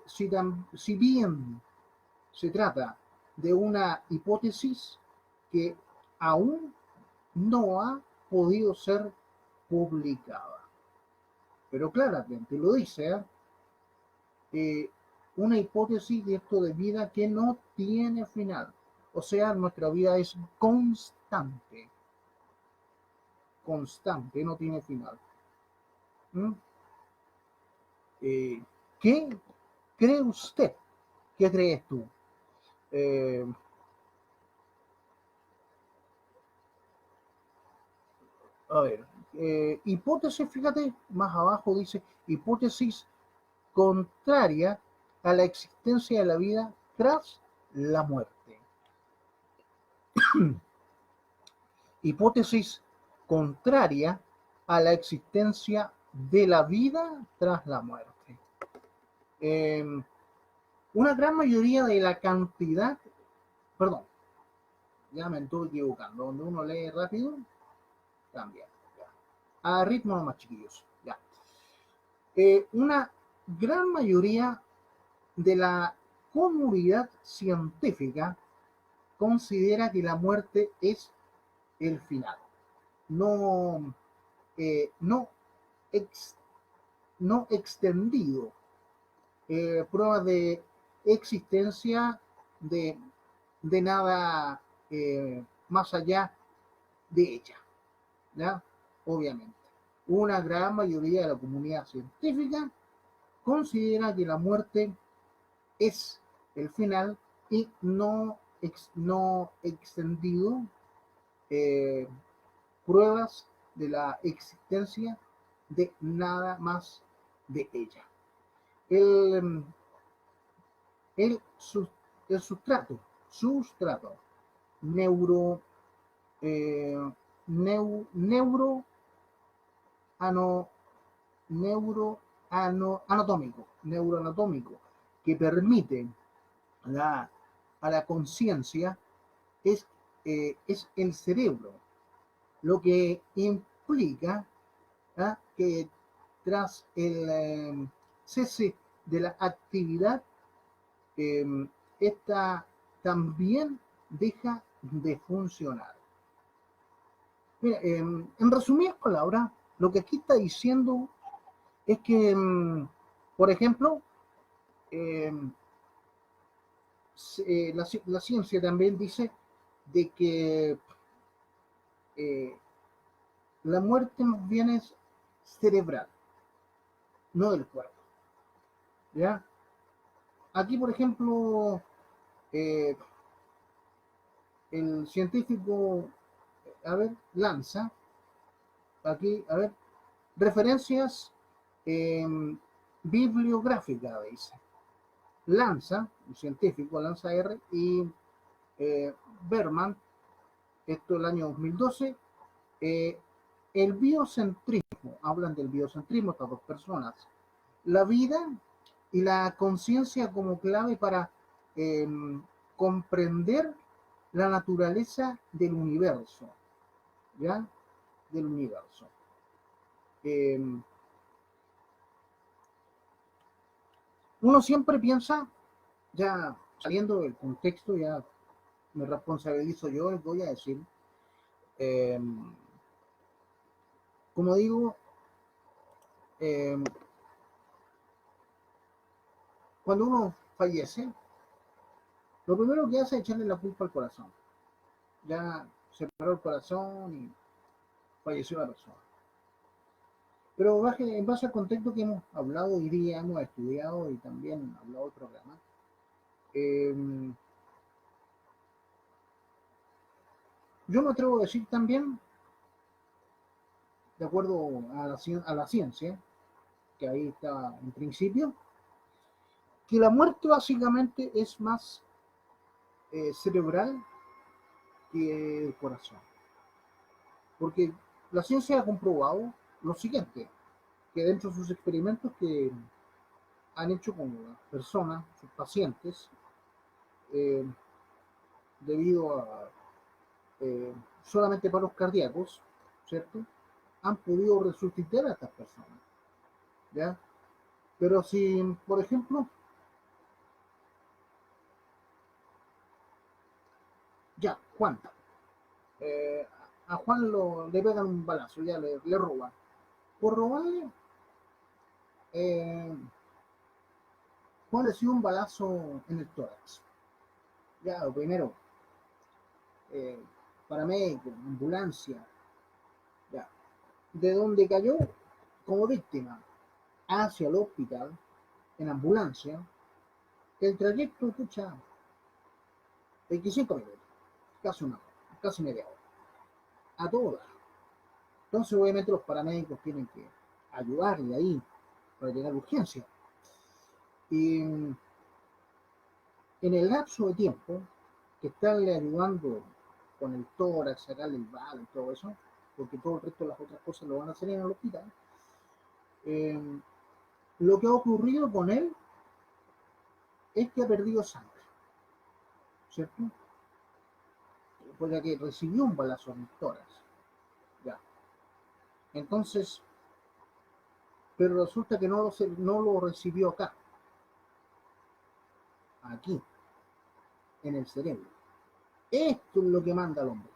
Si bien se trata de una hipótesis que aún no ha podido ser publicada. Pero claramente lo dice, una hipótesis de esto de vida que no tiene final. O sea, nuestra vida es constante, constante, no tiene final. ¿Mm? Eh, ¿Qué cree usted? ¿Qué crees tú? Eh, a ver, hipótesis, fíjate, más abajo dice hipótesis contraria a la existencia de la vida tras la muerte. Hipótesis contraria a la existencia de la vida tras la muerte. Eh, una gran mayoría de la cantidad, perdón, ya me estoy equivocando, donde uno lee rápido, cambia. Ya. A ritmo más chiquillos. Ya. Una gran mayoría de la comunidad científica considera que la muerte es el final. No, no, ex, no extendido. Pruebas de existencia de, de nada más allá de ella. ¿Ya? Obviamente. Una gran mayoría de la comunidad científica considera que la muerte es el final y no extendido eh, pruebas de la existencia de nada más de ella. El, el, el sustrato neuro, eh, neuro ano, neuroanatómico que permite la, a la conciencia es el cerebro, lo que implica que tras el cese de la actividad, eh, esta también deja de funcionar. Mira, en resumidas palabras, lo que aquí está diciendo es que, por ejemplo, eh, la ciencia también dice de que la muerte más bien es cerebral, no del cuerpo. ¿Ya? Aquí, por ejemplo, eh, el científico, a ver, lanza, aquí, a ver, referencias eh, bibliográficas, dice. Lanza, un científico, Lanza R, y eh, Berman, esto el año 2012, eh, el biocentrismo, hablan del biocentrismo estas dos personas, la vida y la conciencia como clave para eh, comprender la naturaleza del universo, ¿ya? Del universo. Eh, Uno siempre piensa, ya saliendo del contexto, ya me responsabilizo yo, les voy a decir, eh, como digo, eh, cuando uno fallece, lo primero que hace es echarle la culpa al corazón. Ya se paró el corazón y falleció la persona. Pero en base al contexto que hemos hablado hoy día, hemos estudiado y también hablado del programa, eh, yo me atrevo a decir también, de acuerdo a la ciencia, que ahí está en principio, que la muerte básicamente es más cerebral que el corazón. Porque la ciencia ha comprobado lo siguiente, que dentro de sus experimentos que han hecho con las personas, sus pacientes, eh, debido a solamente paros cardíacos, ¿cierto? Han podido resucitar a estas personas, ¿ya? Pero si, por ejemplo, ya, Juan, eh, a Juan le pegan un balazo, ya le roban. Por robarle, eh, Juan recibe un balazo en el tórax. Ya, lo primero, eh, paramédico, ambulancia, ya. De donde cayó como víctima hacia el hospital en ambulancia, el trayecto, escucha, 25 minutos, casi una hora, casi media hora, a todas. Entonces, obviamente, los paramédicos tienen que ayudarle ahí para llegar a urgencia. Y en el lapso de tiempo que estarle ayudando con el tórax, sacarle el bala y todo eso, porque todo el resto de las otras cosas lo van a hacer en el hospital, eh, lo que ha ocurrido con él es que ha perdido sangre, ¿cierto? Porque que recibió un balazo en el tórax, ya. Entonces, pero resulta que no lo recibió acá, aquí, en el cerebro. Esto es lo que manda al hombre.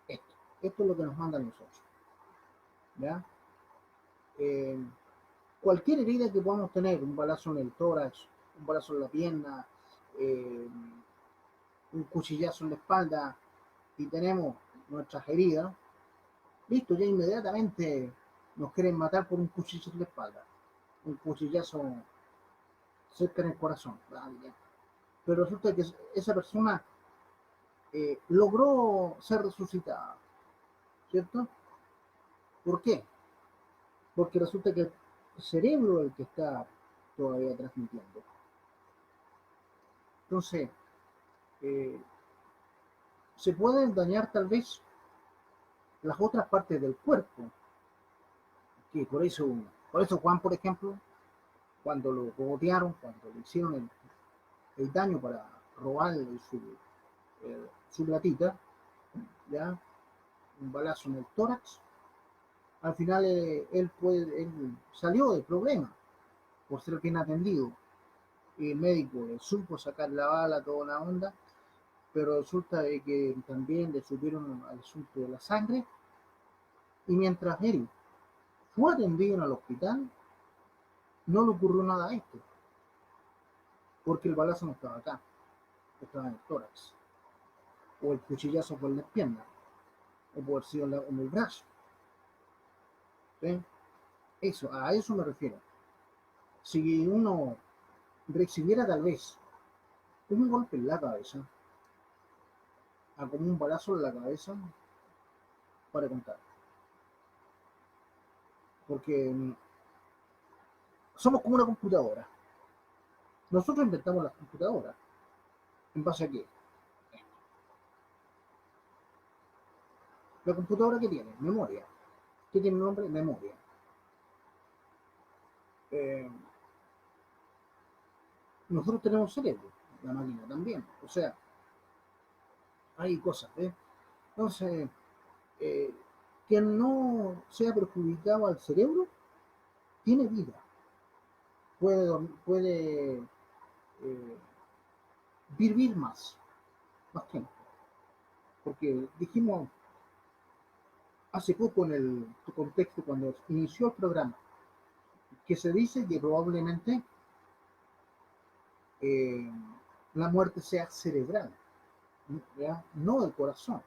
Esto es lo que nos manda a nosotros, ¿ya? Eh, Cualquier herida que podamos tener, un balazo en el tórax, un balazo en la pierna, eh, un cuchillazo en la espalda, y tenemos nuestras heridas, listo, ya inmediatamente nos quieren matar por un cuchillazo en la espalda, un cuchillazo cerca en el corazón. Pero resulta que esa persona logró ser resucitada, ¿cierto? ¿Por qué? Porque resulta que el cerebro es el que está todavía transmitiendo. Entonces, eh, se pueden dañar tal vez las otras partes del cuerpo, que por eso Juan, por ejemplo, cuando lo botearon, cuando le hicieron el daño para robarle su platita, ya, un balazo en el tórax, al final él salió del problema por ser bien atendido. Y el médico le supo sacar la bala, toda la onda, pero resulta de que también le supieron al asunto de la sangre, y mientras él fue atendido en el hospital, no le ocurrió nada a esto, porque el balazo no estaba acá, estaba en el tórax, o el cuchillazo por las piernas, o por haber sido en el brazo. ¿Sí? Eso, a eso me refiero. Si uno recibiera tal vez un golpe en la cabeza, a como un balazo en la cabeza, para contar. Porque somos como una computadora. Nosotros inventamos las computadoras. ¿En base a qué? La computadora, ¿qué tiene? Memoria. ¿Qué tiene el nombre? Memoria. Eh, Nosotros tenemos cerebro, la máquina también. O sea, hay cosas, ¿eh? Entonces, eh, quien no sea perjudicado al cerebro, tiene vida. Puede vivir más tiempo. Porque dijimos hace poco en el contexto, cuando inició el programa, que se dice que probablemente eh, la muerte sea cerebral, ¿ya? No del corazón,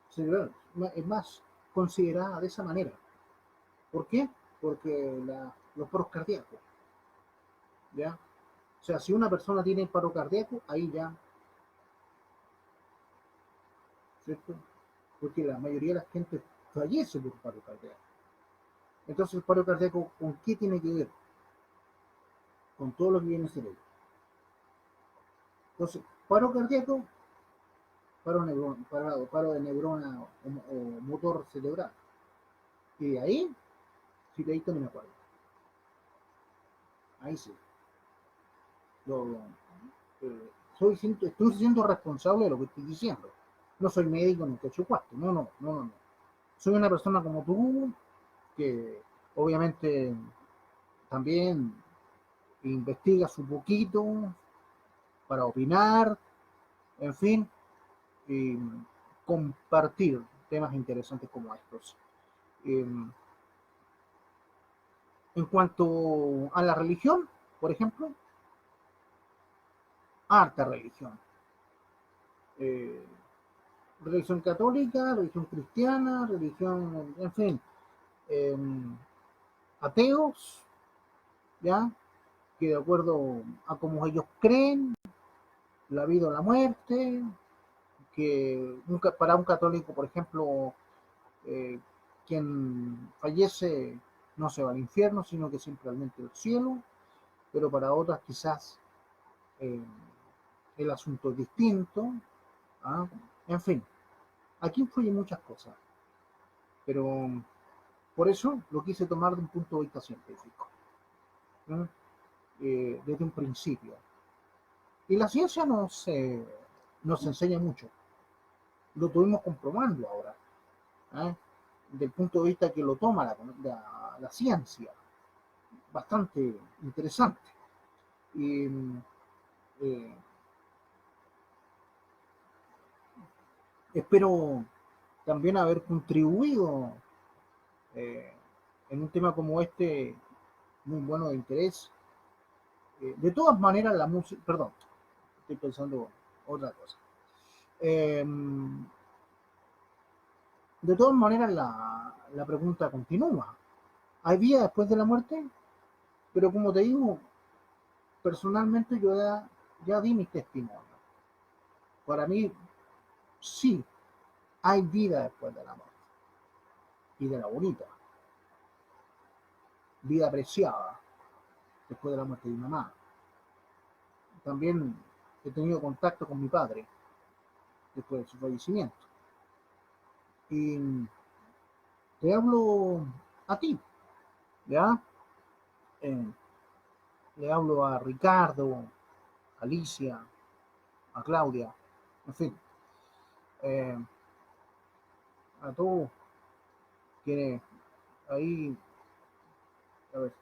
cerebral, es más considerada de esa manera. ¿Por qué? Porque los paros cardíacos, ¿ya? O sea, si una persona tiene paro cardíaco, ahí ya, ¿cierto? Porque la mayoría de la gente fallece por paro cardíaco. Entonces, el paro cardíaco, ¿con qué tiene que ver? Con todo lo que viene en el cerebro. Entonces, paro cardíaco, paro de neurona o motor cerebral. Y de ahí, si te ahí también acuerdo. ahí sí. Yo, estoy siendo responsable de lo que estoy diciendo. No soy médico ni cacho cuarto, no, no, no, no, no. Soy una persona como tú que obviamente también investiga su poquito para opinar, en fin, y compartir temas interesantes como estos. Eh, en cuanto a la religión, por ejemplo, harta religión. Eh, religión católica, religión cristiana, religión, en fin, eh, ateos, ¿ya? Que de acuerdo a cómo ellos creen, la vida o la muerte, que para un católico, por ejemplo, eh, quien fallece no se va al infierno, sino que simplemente al cielo, pero para otras quizás eh, el asunto es distinto. ¿Ah? En fin, aquí influyen muchas cosas, pero por eso lo quise tomar de un punto de vista científico, ¿no? Desde un principio. Y la ciencia nos enseña mucho, lo tuvimos comprobando ahora, ¿eh? Del punto de vista que lo toma la ciencia, bastante interesante. Y eh, espero también haber contribuido eh, en un tema como este, muy bueno de interés. De todas maneras, la música, perdón, estoy pensando otra cosa. Eh, de todas maneras, la pregunta continúa. ¿Hay vida después de la muerte? Pero como te digo, personalmente yo ya di mi testimonio. Para mí, sí, hay vida después de la muerte. Y de la bonita, vida apreciada después de la muerte de mi mamá. También he tenido contacto con mi padre después de su fallecimiento. Y te hablo a ti, ¿ya? Eh, le hablo a Ricardo, a Alicia, a Claudia, en fin, eh, a todos quienes ahí, a ver,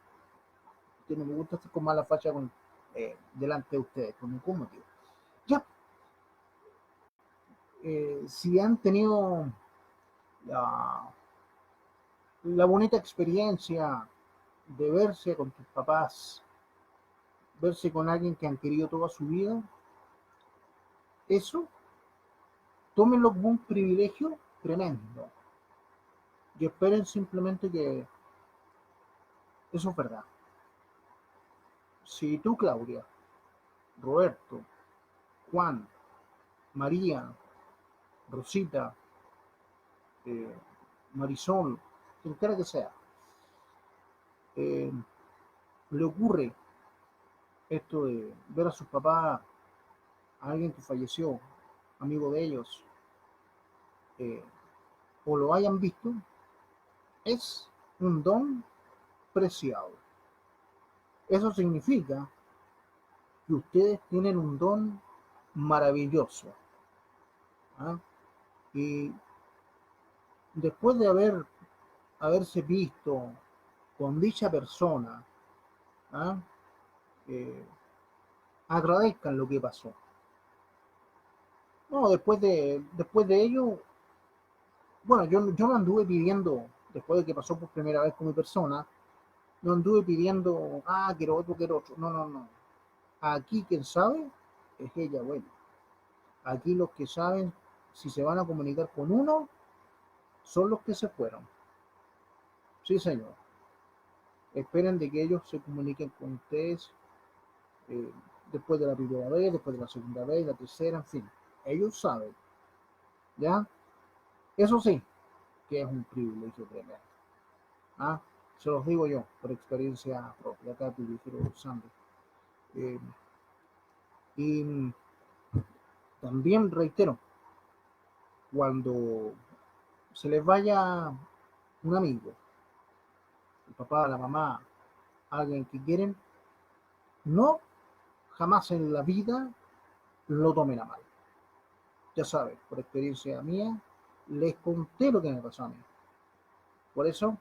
que no me gusta estar con mala facha delante de ustedes, por ningún motivo. Ya, si han tenido la, la bonita experiencia de verse con tus papás, verse con alguien que han querido toda su vida, eso tómenlo como un privilegio tremendo y esperen simplemente que eso es verdad. Si tú, Claudia, Roberto, Juan, María, Rosita, eh, Marisol, quien quiera que sea, eh, le ocurre esto de ver a sus papás, a alguien que falleció, amigo de ellos, eh, o lo hayan visto, es un don preciado. Eso significa que ustedes tienen un don maravilloso. ¿Ah? Y después de haberse visto con dicha persona, ¿ah? eh, agradezcan lo que pasó. No, después de ello, bueno, yo no anduve pidiendo, después de que pasó por primera vez con mi persona, no anduve pidiendo, quiero otro, quiero otro. No, no, no. Aquí quien sabe es ella, bueno. Aquí los que saben si se van a comunicar con uno son los que se fueron. Sí, señor. Esperen de que ellos se comuniquen con ustedes eh, después de la primera vez, después de la segunda vez, la tercera, en fin. Ellos saben, ¿ya? Eso sí, que es un privilegio tremendo. ¿Ah? Se los digo yo, por experiencia propia, acá te dijeron Sandro. Eh, y también reitero, cuando se les vaya un amigo, el papá, la mamá, alguien que quieren, No, jamás en la vida lo tomen a mal. Ya sabes, por experiencia mía, les conté lo que me pasó a mí. Por eso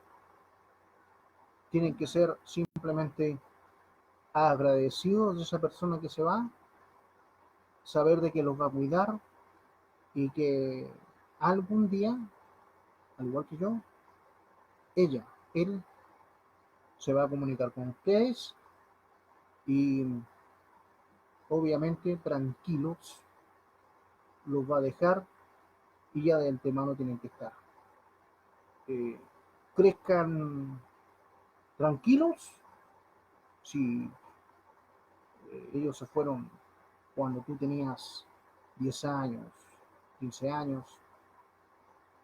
tienen que ser simplemente agradecidos de esa persona que se va, saber de que los va a cuidar y que algún día, al igual que yo, ella, él, se va a comunicar con ustedes y obviamente tranquilos los va a dejar y ya de antemano tienen que estar. Eh, Crezcan tranquilos si ellos se fueron cuando tú tenías 10 años, 15 años.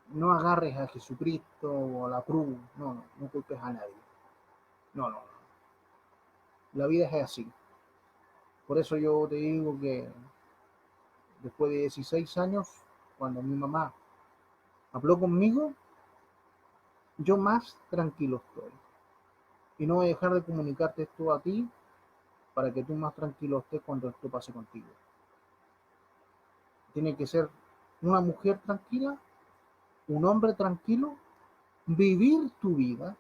No agarres a Jesucristo o a la cruz, no culpes a nadie. No. La vida es así. Por eso yo te digo que después de 16 años, cuando mi mamá habló conmigo, yo más tranquilo estoy. Y no voy a dejar de comunicarte esto a ti para que tú más tranquilo estés cuando esto pase contigo. Tiene que ser una mujer tranquila, un hombre tranquilo, vivir tu vida.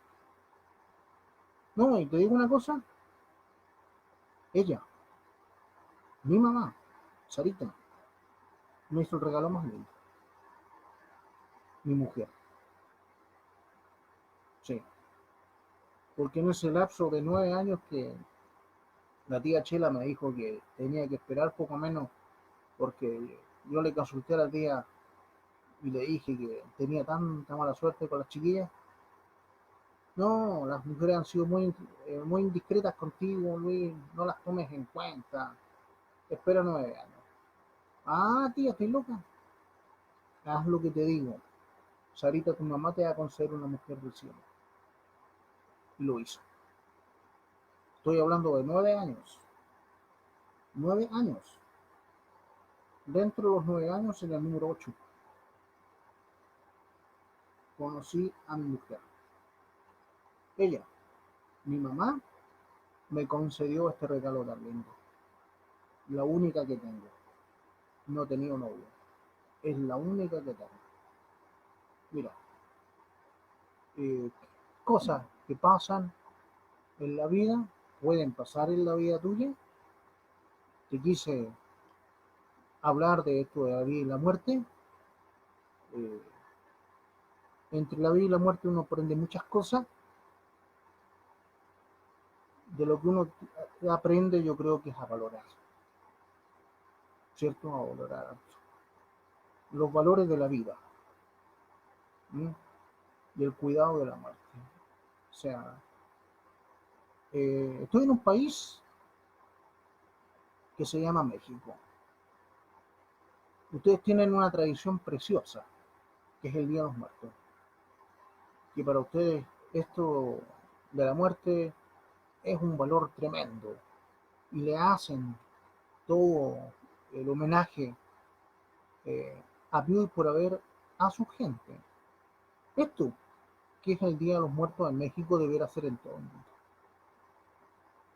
No, y te digo una cosa, ella, mi mamá, Sarita, me hizo el regalo más lindo. Mi mujer, sí. Porque en ese lapso de 9 años que la tía Chela me dijo que tenía que esperar poco menos, porque yo le consulté a la tía y le dije que tenía tanta mala suerte con las chiquillas. No, las mujeres han sido muy indiscretas contigo, Luis, no las tomes en cuenta. Espera 9 años. Ah, tía, estoy loca. Haz lo que te digo. Sarita, tu mamá te va a conceder una mujer del cielo. Y lo hizo. Estoy hablando de 9 años. 9 años. Dentro de los 9 años, en el número 8, conocí a mi mujer. Ella, mi mamá, me concedió este regalo tan lindo. La única que tengo. No he tenido novio. Es la única que tengo. Mira, eh, cosas que pasan en la vida, pueden pasar en la vida tuya. Te quise hablar de esto de la vida y la muerte. Eh, Entre la vida y la muerte uno aprende muchas cosas. De lo que uno aprende yo creo que es a valorar, ¿cierto? A valorar los valores de la vida, ¿sí? Y el cuidado de la muerte. O sea, estoy en un país que se llama México. Ustedes tienen una tradición preciosa, que es el Día de los Muertos. Y para ustedes esto de la muerte es un valor tremendo. Y le hacen todo el homenaje eh, habido y por haber a su gente. Esto, que es el Día de los Muertos en México, debería ser en todo el mundo.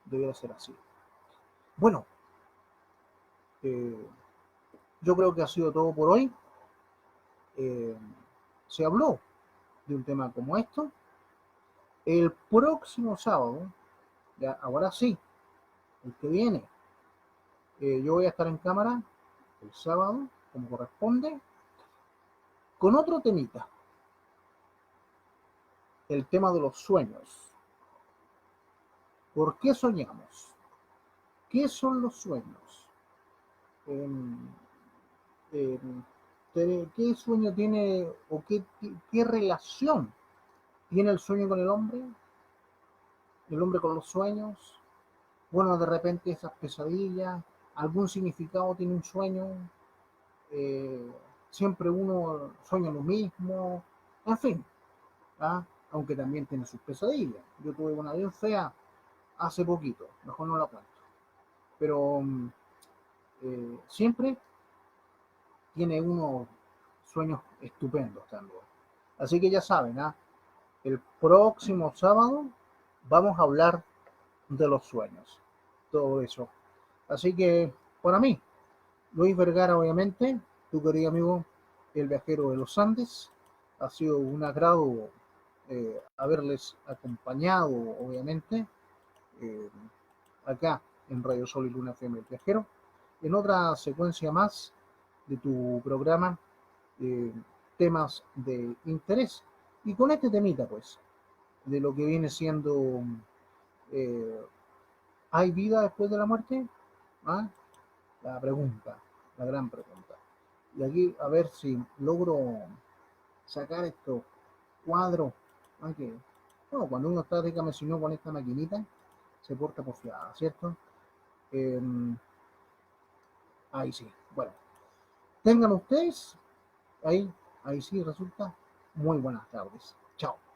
Debería ser así. Bueno, eh, yo creo que ha sido todo por hoy. Eh, Se habló de un tema como esto. El próximo sábado, ya ahora sí, el que viene, yo voy a estar en cámara el sábado, como corresponde, con otro temita, el tema de los sueños. ¿Por qué soñamos? ¿Qué son los sueños? Eh, eh, ¿Qué sueño tiene o qué relación tiene el sueño con el hombre con los sueños? Bueno, de repente esas pesadillas, algún significado tiene un sueño, eh, siempre uno sueña lo mismo, en fin, ¿ah? Aunque también tiene sus pesadillas. Yo tuve una bien fea hace poquito, mejor no la cuento, pero siempre tiene unos sueños estupendos también. Así que ya saben, ¿ah? El próximo sábado vamos a hablar de los sueños. todo eso. Así que, para mí, Luis Vergara, obviamente, tu querido amigo, el viajero de los Andes, ha sido un agrado haberles acompañado, obviamente, eh, acá en Radio Sol y Luna FM El Viajero, en otra secuencia más de tu programa, eh, temas de interés. Y con este temita, pues, de lo que viene siendo, eh, ¿hay vida después de la muerte? ¿Ah? La pregunta, la gran pregunta. Y aquí a ver si logro sacar estos cuadros. ¿Ah? Que, bueno, cuando uno está, dígame si no, con esta maquinita, se porta porfiada, ¿cierto? Eh, ahí sí. Bueno, tengan ustedes, ahí sí resulta muy buenas tardes. Chao.